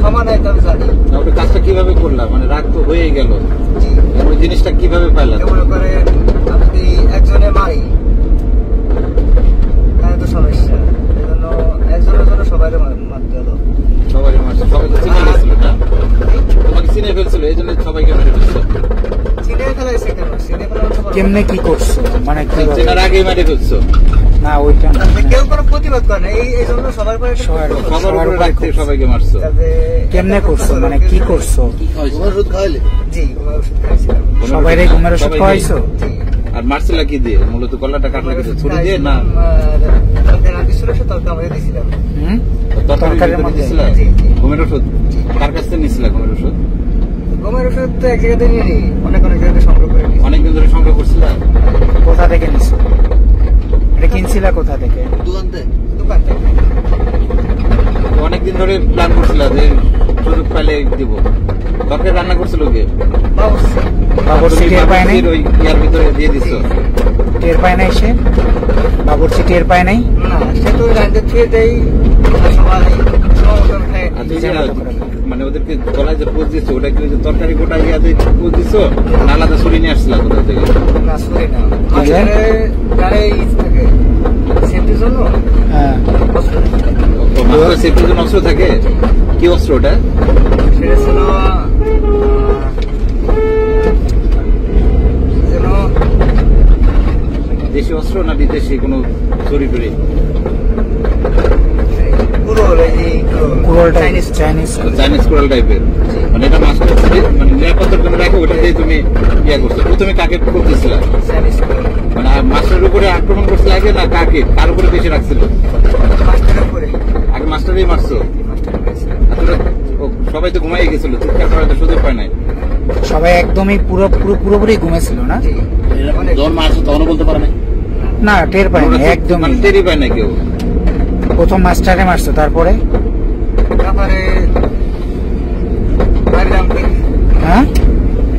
ক্ষমা নাই তো আমি জানি। ওটা কাজটা কিভাবে করলাম, মানে রাগ তো হয়েই গেল, ওই জিনিসটা কিভাবে পাইলাম? মনে করে আমি যদি একজনে মারি তাহলে তো সমস্যা, এই জন্য একজনের জন্য সবাই মারতে হলো। সবাই মারছে, সবাই তো চিনে গেছিল না, তোমাকে চিনে ফেলছিল, এই জন্য সবাইকে মেরে ফেলছো। চিনে ফেলাইছে কেন? চিনে ফেলা কেমনে কি করছো, মানে চেনার আগেই মেরে ফেলছো? না ওইটা কেউ কোনো প্রতিবাদ করে না, এই জন্য সবার উপরে সবার উপরে রাখতে সবাইকে মারছো। কেমনে করছো, মানে কি করছো? ওষুধ খাওয়াইলে? জি, ওষুধ খাইছিলাম। সবাই ঘুমের ওষুধ খাওয়াইছো? আর মারছিলা কি দিয়ে? মূলত গলাটা কাটলা কি ছুরি দিয়ে? না তরকারির মধ্যে দিছিলা ঘুমের ওষুধ? কার কাছ থেকে নিছিলা ঘুমের ওষুধ? ঘুমের ওষুধ তো এক জায়গাতে নিয়ে নিই, অনেক জায়গাতে সংগ্রহ করে নিই। অনেকদিন ধরে সংগ্রহ করছিলা? কোথা থেকে নিছো? এটা কিনছিলা কোথা থেকে? দোকান থেকে। অনেকদিন ধরে প্ল্যান করছিলা যে সুযোগ পাইলে দিব। তরকারি রান্না করছিল কে? বাবুর্চি টের পায় নাই? ওই ইয়ার ভিতরে দিয়ে দিছো? টের পায় নাই সে? বাবুর্চি টের পায় নাই? না, সে তো রাঁধতে ছুঁয়ে দেয় সবাই খায়। মানে ওদেরকে গলায় যে পোজ দিচ্ছ, ওটা কি ওই যে তরকারি গোটা ইয়া দিয়ে পোজ দিচ্ছ, না আলাদা ছুরি নিয়ে আসছিলা কোথা থেকে? না, ছুরি না, গাড়ি থাকে সেফটির জন্য। হ্যাঁ, সেফটির জন্য অস্ত্র থাকে। কি অস্ত্র ওটা? সেটা ছিল দেশি অস্ত্র না বিদেশি কোনো ছুরি টুরি? চাইনিজ কুড়াল টাইপের। মানে এটা মাস্টার মানে নিরাপত্তার জন্য রাখে, ওটা দিয়ে তুমি ইয়া করছো। প্রথমে কাকে করতেছিলা? মানে মাস্টারের উপরে আক্রমণ করছিল আগে, না কাকে কার উপরে বেশি রাখছিল? আগে মাস্টারই মারছো? সবাই তো ঘুমাই গেছিল, চিৎকার করার তো সুযোগ পায় নাই। সবাই একদমই পুরোপুরি ঘুমেছিল না? যখন মারছো তখনও বলতে পারে নাই? না, টের পায় না, একদম টেরই পায় না কেউ। প্রথম মাস্টারে মারছো, তারপরে? হ্যাঁ,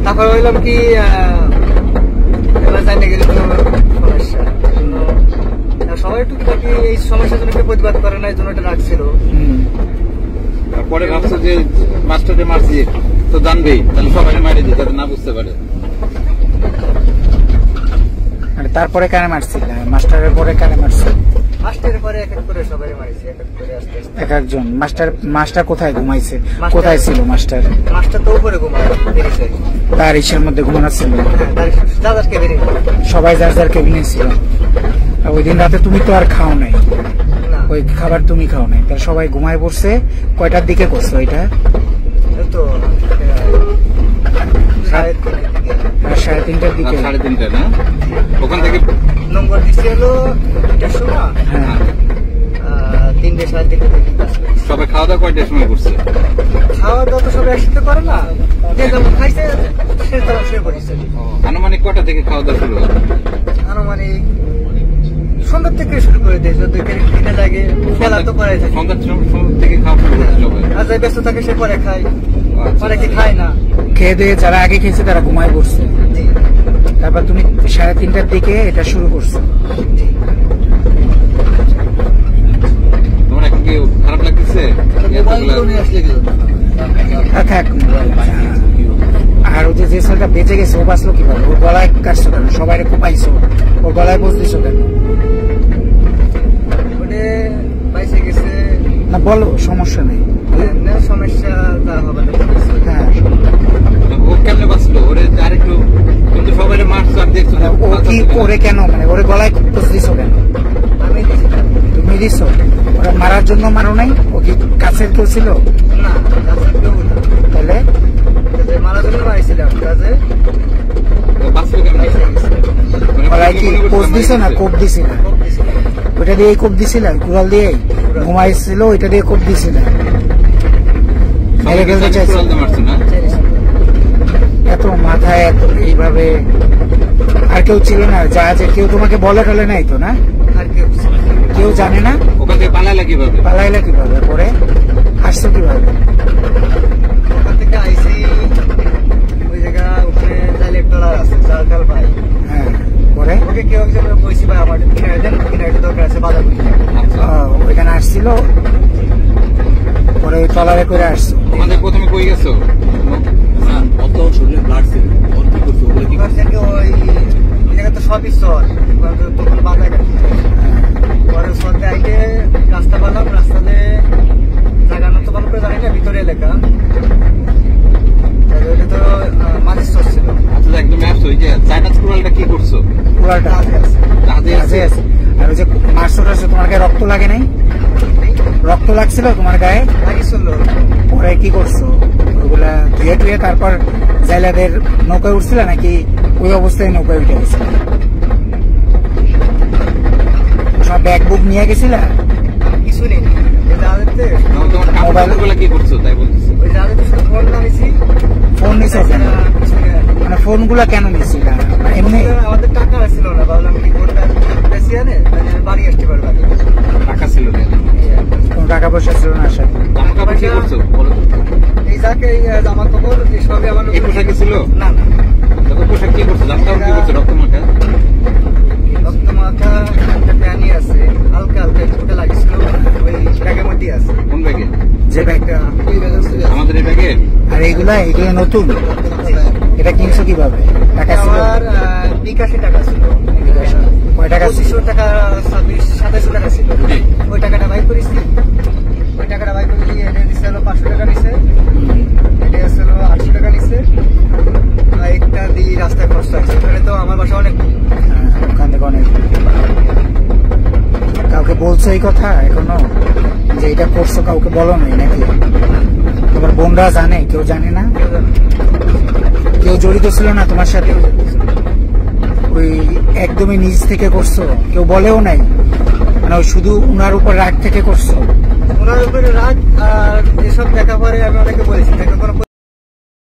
তারপরে হইলাম কি জানিয়ে গেলে সমস্যা, সবাই টুকিটাকি এই সমস্যার জন্য কেউ প্রতিবাদ করে না, এই জন্য এটা রাখছিল। পরে ভাবছো যে মাস্টারে মারছি তো জানবেই, তাহলে সবাই মারি দিই যাতে না বুঝতে পারে। তারপরে কারে মারছিল? মাস্টারের পরে কারে মারছিল? মাস্টারের পরে এক এক করে সবাই মারিছে, এক এক করে আস্তে আস্তে এক একজন। মাস্টার কোথায় ঘুমাইছে? কোথায় ছিল মাস্টার? মাস্টার তো উপরে ঘুমায়, তার ইসের মধ্যে ঘুমানো ছিল। সবাই যার যার কেবিনে ছিল। ওই দিন রাতে তুমি তো আর খাও নাই, ওই খাবার তুমি খাও নাই, তার সবাই ঘুমায় পড়ছে। কয়টার দিকে করছো এটা? তো 3:30টার দিকে। 3:30 না? ওখান থেকে নম্বর দিচ্ছে হলো 3টার সময়। হ্যাঁ, 3টে 3:30 সবাই খাওয়া দাওয়া কয়টার সময় করছে? খাওয়া দাওয়া তো সবাই একসাথে করে না, যে যেমন খাইছে সে তেমন শুয়ে পড়েছে। আনুমানিক কটা থেকে খাওয়া দাওয়া শুরু হয়? আনুমানিক সন্ধ্যা থেকে শুরু করে দিয়েছে, কিনে লাগে খেলা তো করে সন্ধ্যা থেকে খাওয়া শুরু করছে সবাই। আর যাই ব্যস্ত থাকে সে পরে খায়, পরে কি খায় না। খেয়ে দিয়ে যারা আগে খেয়েছে তারা ঘুমায় পড়ছে, তারপর তুমি 3:30টার দিকে এটা শুরু করছো। তোমার এখন কি খারাপ লাগতেছে? আর ওই যে ছেলেটা বেঁচে গেছে, ও বাঁচলো কিভাবে? ওর গলায় কাটছো কেন? সবাই ঘুমাইছো, ওর গলায় বসতেছো কেন? না বলো, সমস্যা নেই। সমস্যা হবে না। হ্যাঁ, ও কেমনে বাঁচলো? ওরে আরেকটু কিন্তু সবাই মারছো আর দেখছো। ও কি করে কেন, মানে ওরে গলায় বসতেছো কেন? আমি তুমি দিছো? ওরা মারার জন্য মারো নাই? ও কি কাছের কেউ ছিল? না, কাছের কেউ না। তাহলে মারার জন্য মারিছিলাম কাজে। বাঁচলো কেমনে? গলায় কি কোপ দিছো না কোপ দিছিল? ওইটা দিয়ে কোপ দিছিল, কুড়াল দিয়ে ঘুমাইছিল, ওইটা দিয়ে কোপ দিছিল। মেরে ফেলতে চাইছিল। এত মাথায় এত এইভাবে আর কেউ ছিল না? জাহাজে কেউ তোমাকে বলে টলে নাই তো? না, কেউ জানে না? ওখান থেকে পালাইলা কিভাবে? পালাইলা কিভাবে? পরে আসছো কিভাবে? ওখান থেকে আইসি ওই জায়গা ওখানে জালে টলার আছে, জাল ভাই। হ্যাঁ, পরে ওকে কেউ একজন কইছি ভাই আমার কিনারে দেন, কিনারে দরকার আছে বাজার। ওইখানে আসছিল, পরে ওই টলারে করে চলে আসছো। আমাদের প্রথমে কই গেছো? অত শরীরে ব্লাড ছিল, ওর কি করছো? ওগুলো কি এবার থেকে ওই জায়গা তো সবই চল, তখন বাধা গেছে। পরে সন্ধ্যে আইটে রাস্তা পেলাম, রাস্তাতে জায়গানো তো ভালো করে জানি না, ভিতরে এলাকা ওইটা তো মাঝে চর ছিল। আচ্ছা একদম আসছো, ওই যে চাইনাজ কুড়ালটা কি করছো? কুড়ালটা জাহাজে আছে? আছে। আর ওই যে মারছো টারছো, তোমার গায়ে রক্ত লাগে নাই? রক্ত লাগছিল তোমার গায়ে? লাগিয়েছিল। পরে কি করছো? ওগুলা ধুয়ে টুয়ে তারপর জাইলাদের নৌকায় উঠছিল নাকি ওই অবস্থায় নৌকায় উঠে গেছিল? সব ব্যাগ বুক নিয়ে গেছিলা? কিছু নেই এই জাহাজেতে। তোমার কাপড়গুলো কি করছো তাই বলতেছি? ওই জাহাজেতে শুধু ফোন নামিয়েছি। ফোন নিছো কেন? কিছু নেই। মানে ফোন গুলা কেন নিছিলা? এমনি আমাদের টাকা ছিল না, ভাবলাম কি ফোনটা বেশি আনে বাড়ি আসতে পারবো। টাকা ছিল না, কোনো টাকা পয়সা ছিল না সাথে? জামা কাপড় কি করছো বলো তো? এই যাকে জামা কাপড় সবই আমার এই পোশাক ছিল না না তবে পোশাক কি করছো? জামা কাপড় কি করছো? রক্ত মাখা রক্ত মাখা একটা প্যানি আছে, হালকা হালকা একটু লাগিয়েছিল ওই ব্যাগের মধ্যেই আছে। কোন ব্যাগে? যে ব্যাগটা ওই ব্যাগ আছে। আমাদের এই ব্যাগে। আর এইগুলা নতুন? এটা কিনছো কিভাবে? টাকা ছিল? আমার বিকাশে টাকা ছিল। কয় টাকা ছিল? 2500 টাকা 2700 টাকা ছিল। জি। ওই টাকাটা বাই করেছি। ওই টাকাটা বাই করে দিয়ে এটা দিচ্ছে হলো 500 টাকা নিছে, এটা হলো 800 টাকা নিছে। আর একটা দিয়ে রাস্তায় খরচ আছে। ওখানে তো আমার বাসা অনেক দূর। ওখান থেকে অনেক। কাউকে বলছো এই কথা এখনো যে এটা করছো? কাউকে বলো নাই নাকি? তোমার বোনরা জানে? কেউ জানে না? কেউ জানে না। কেউ জড়িত ছিল না তোমার সাথে? ওই একদমই নিজ থেকে করছো? কেউ বলেও নাই? মানে ওই শুধু উনার উপর রাগ থেকে করছো? ওনার উপরে রাগ আর এসব দেখা পরে আমি অনেকে বলেছি তাকে